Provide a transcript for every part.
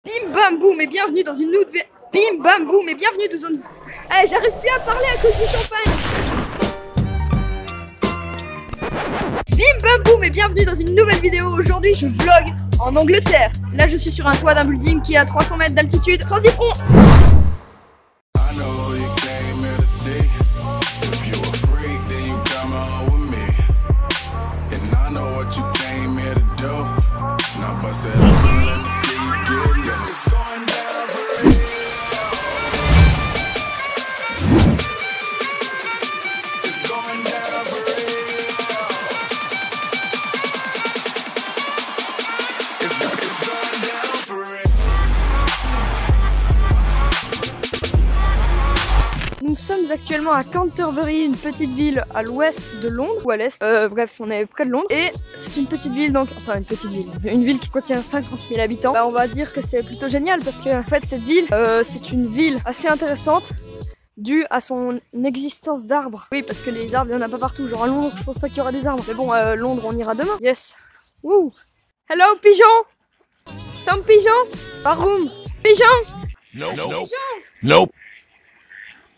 Bim bam boum et bienvenue dans une nouvelle... Bim bam boum et bienvenue dans une... Eh, j'arrive plus à parler à cause du champagne. Bim bam boum et bienvenue dans une nouvelle vidéo. Aujourd'hui je vlog en Angleterre. Là je suis sur un toit d'un building qui est à 300 mètres d'altitude. Transifron. Nous sommes actuellement à Canterbury, une petite ville à l'ouest de Londres, ou à l'est, bref, on est près de Londres. Et c'est une petite ville, donc, enfin une petite ville, une ville qui contient 50 000 habitants. Bah, on va dire que c'est plutôt génial parce que, en fait, cette ville, c'est une ville assez intéressante, due à son existence d'arbres. Oui, parce que les arbres, il n'y en a pas partout. Genre à Londres, je pense pas qu'il y aura des arbres. Mais bon, Londres, on ira demain. Yes. Wouh. Hello, pigeon. Some pigeon. Par room. Pigeon. Nope. Pigeon. Nope.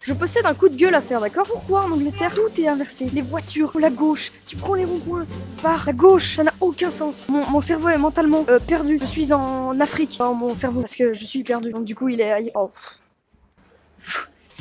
Je possède un coup de gueule à faire, d'accord? Pourquoi en Angleterre tout est inversé? Les voitures, la gauche, tu prends les ronds-points par la gauche, ça n'a aucun sens. Mon cerveau est mentalement perdu. Je suis en Afrique dans mon cerveau parce que je suis perdu. Donc du coup il est... Oh.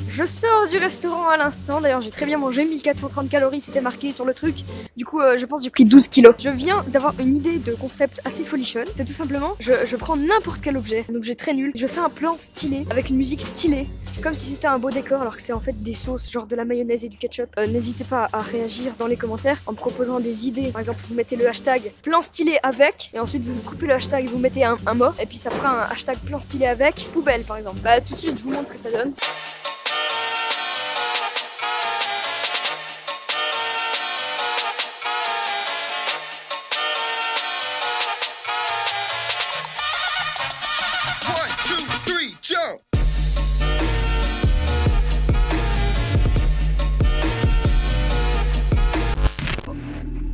Je sors du restaurant à l'instant, d'ailleurs j'ai très bien mangé, 1430 calories c'était marqué sur le truc. Du coup je pense que j'ai pris 12 kilos. Je viens d'avoir une idée de concept assez folichonne. C'est tout simplement, je prends n'importe quel objet, un objet très nul, je fais un plan stylé, avec une musique stylée, comme si c'était un beau décor alors que c'est en fait des sauces, genre de la mayonnaise et du ketchup. N'hésitez pas à réagir dans les commentaires en me proposant des idées. Par exemple vous mettez le hashtag plan stylé avec, et ensuite vous coupez le hashtag et vous mettez un mot, et puis ça fera un hashtag plan stylé avec poubelle par exemple. Bah tout de suite je vous montre ce que ça donne.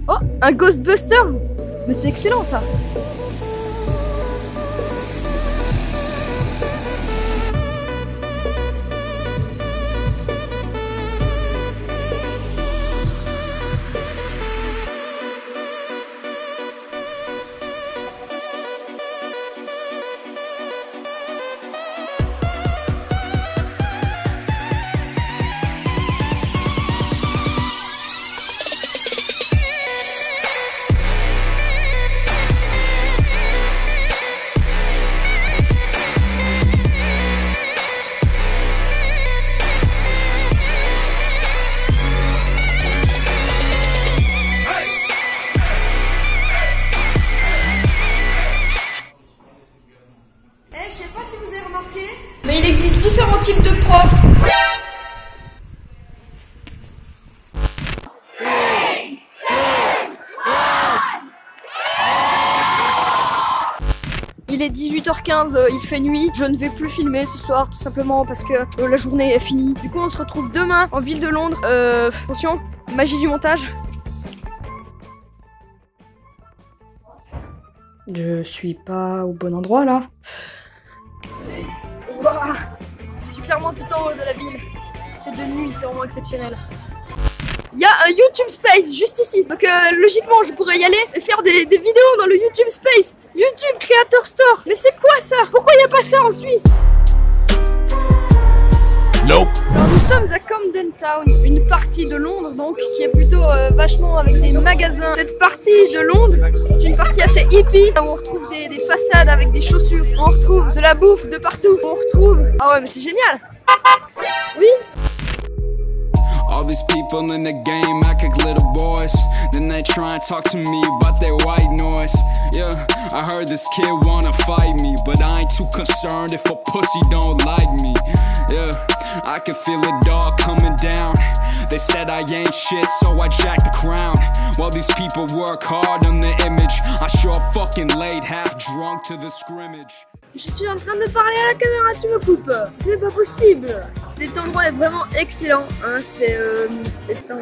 Oh, un Ghostbusters! Mais c'est excellent ça! Je sais pas si vous avez remarqué, mais il existe différents types de profs. Il est 18h15, il fait nuit. Je ne vais plus filmer ce soir tout simplement parce que la journée est finie. Du coup on se retrouve demain en ville de Londres. Attention, magie du montage. Je suis pas au bon endroit là. Ouah, je suis clairement tout en haut de la ville. C'est de nuit, c'est vraiment exceptionnel. Il y a un YouTube Space juste ici. Donc logiquement je pourrais y aller et faire des vidéos dans le YouTube Space. YouTube Creator Store. Mais c'est quoi ça? Pourquoi il n'y a pas ça en Suisse? Nope. Alors nous sommes à Camden Town, une partie de Londres donc qui est plutôt vachement avec des magasins. Cette partie de Londres est une partie assez hippie où on retrouve des façades avec des chaussures, on retrouve de la bouffe de partout, on retrouve... Ah ouais mais c'est génial. Oui. All these people in the game act like little boys. Then they try and talk to me about their white noise. Yeah, I heard this kid wanna fight me, but I ain't too concerned if a pussy don't like me. Yeah, I can feel a dog coming down. They said I ain't shit, so I jacked the crown. While these people work hard on the image, I sure fucking laid half drunk to the scrimmage. Je suis en train de parler à la caméra, tu me coupes. C'est pas possible. Cet endroit est vraiment excellent. Hein. C'est un...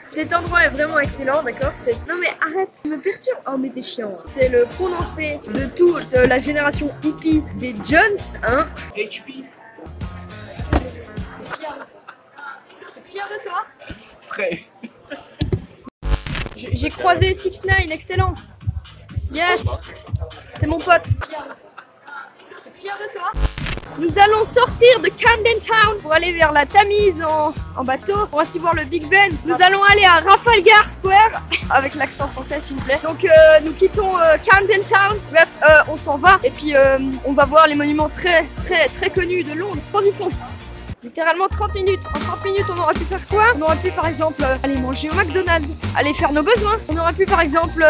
Cet endroit est vraiment excellent, d'accord? Non mais arrête, tu me perturbe. Oh mais t'es chiant. C'est le condensé de toute la génération hippie des Jones, hein? HP. T'es fier de toi? Très. J'ai croisé 6ix9ine, excellent. Yes, c'est mon pote. T'es fier de toi? Nous allons sortir de Camden Town pour aller vers la Tamise en bateau pour ainsi voir le Big Ben. Nous allons aller à Trafalgar Square avec l'accent français s'il vous plaît. Donc nous quittons Camden Town. Bref, on s'en va et puis on va voir les monuments très connus de Londres. Posiflons. Littéralement 30 minutes. En 30 minutes, on aurait pu faire quoi? On aurait pu par exemple aller manger au McDonald's, aller faire nos besoins. On aurait pu par exemple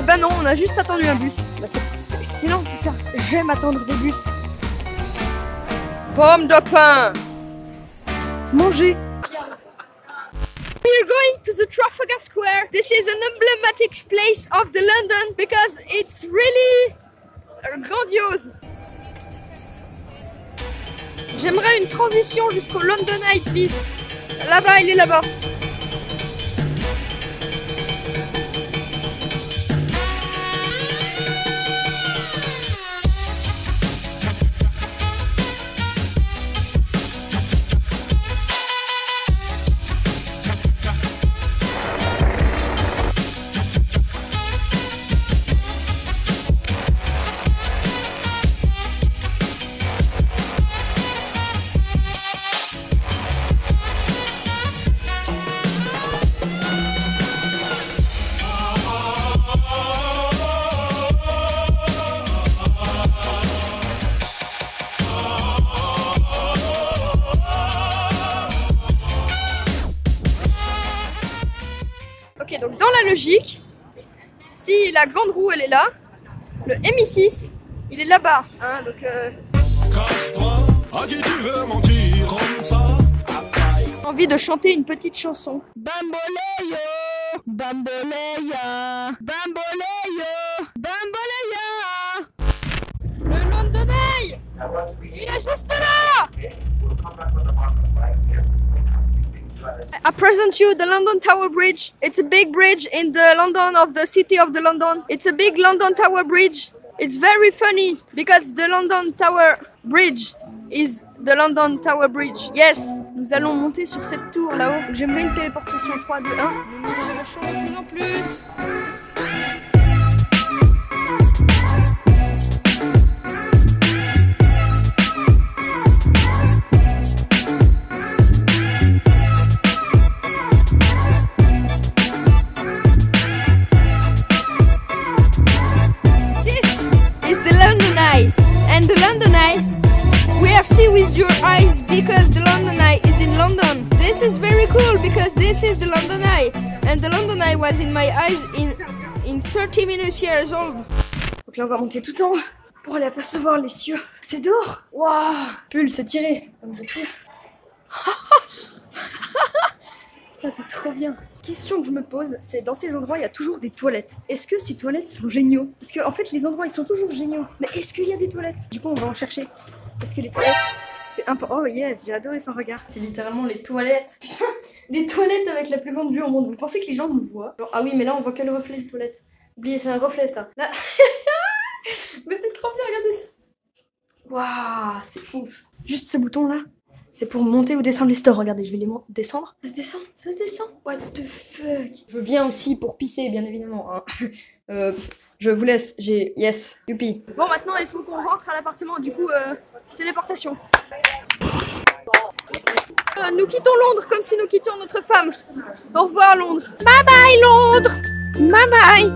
bah non, on a juste attendu un bus. Bah c'est excellent tout ça. J'aime attendre des bus. Pomme de pain. Manger. We are going to the Trafalgar Square. This is an emblematic place of the London because it's really grandiose. J'aimerais une transition jusqu'au London Eye, please. Là-bas, il est là-bas. Ok, donc dans la logique, si la grande roue elle est là, le MI6 il est là-bas, hein, donc j'ai envie de chanter une petite chanson. Bamboleyo, bamboleya, bamboleyo, bamboleya. Le London Eye, il est juste là. I present you the London Tower Bridge. It's a big bridge in the London of the city of the London. It's a big London Tower Bridge. It's very funny because the London Tower Bridge is the London Tower Bridge. Yes, nous allons monter sur cette tour là-haut. J'aimerais une téléportation 3, 2, 1. Nous nous approchons de plus en plus. And the London Eye, we have seen with your eyes because the London Eye is in London. This is very cool because this is the London Eye, and the London Eye was in my eyes in 30 minutes years old. Donc là on va monter tout en haut pour aller apercevoir les cieux. C'est dehors. Waouh, pull c'est tiré. Donc je tire. Putain c'est trop bien. Question que je me pose, c'est dans ces endroits il y a toujours des toilettes. Est-ce que ces toilettes sont géniaux? Parce que en fait les endroits ils sont toujours géniaux. Mais est-ce qu'il y a des toilettes? Du coup on va en chercher. Est-ce que les toilettes c'est important? Oh yes, j'ai adoré son regard. C'est littéralement les toilettes. Putain, des toilettes avec la plus grande vue au monde. Vous pensez que les gens nous voient? Genre, ah oui mais là on voit que le reflet des toilettes. Oubliez, c'est un reflet ça. Là. Mais c'est trop bien, regardez ça. Waouh, c'est ouf. Juste ce bouton là. C'est pour monter ou descendre les stores. Regardez, je vais les descendre. Ça se descend, ça se descend. What the fuck. Je viens aussi pour pisser, bien évidemment. Hein. Je vous laisse. J'ai... Yes. Youpi. Bon, maintenant, il faut qu'on rentre à l'appartement. Du coup, téléportation. Nous quittons Londres comme si nous quittions notre femme. Au revoir, Londres. Bye bye, Londres. Bye bye.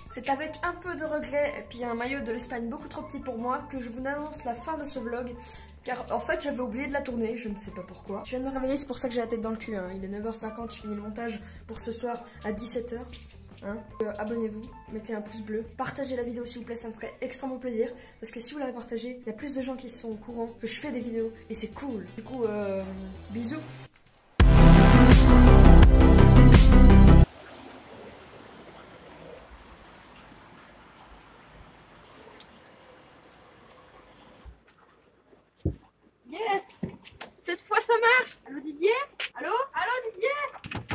C'est avec un peu de regret et puis un maillot de l'Espagne beaucoup trop petit pour moi que je vous annonce la fin de ce vlog. Car en fait j'avais oublié de la tourner, je ne sais pas pourquoi. Je viens de me réveiller, c'est pour ça que j'ai la tête dans le cul. Hein. Il est 9h50, je finis le montage pour ce soir à 17h. Hein. Abonnez-vous, mettez un pouce bleu, partagez la vidéo s'il vous plaît, ça me ferait extrêmement plaisir. Parce que si vous l'avez partagé, il y a plus de gens qui sont au courant que je fais des vidéos et c'est cool. Du coup, bisous. Yes! Cette fois ça marche! Allô Didier? Allô? Allô Didier?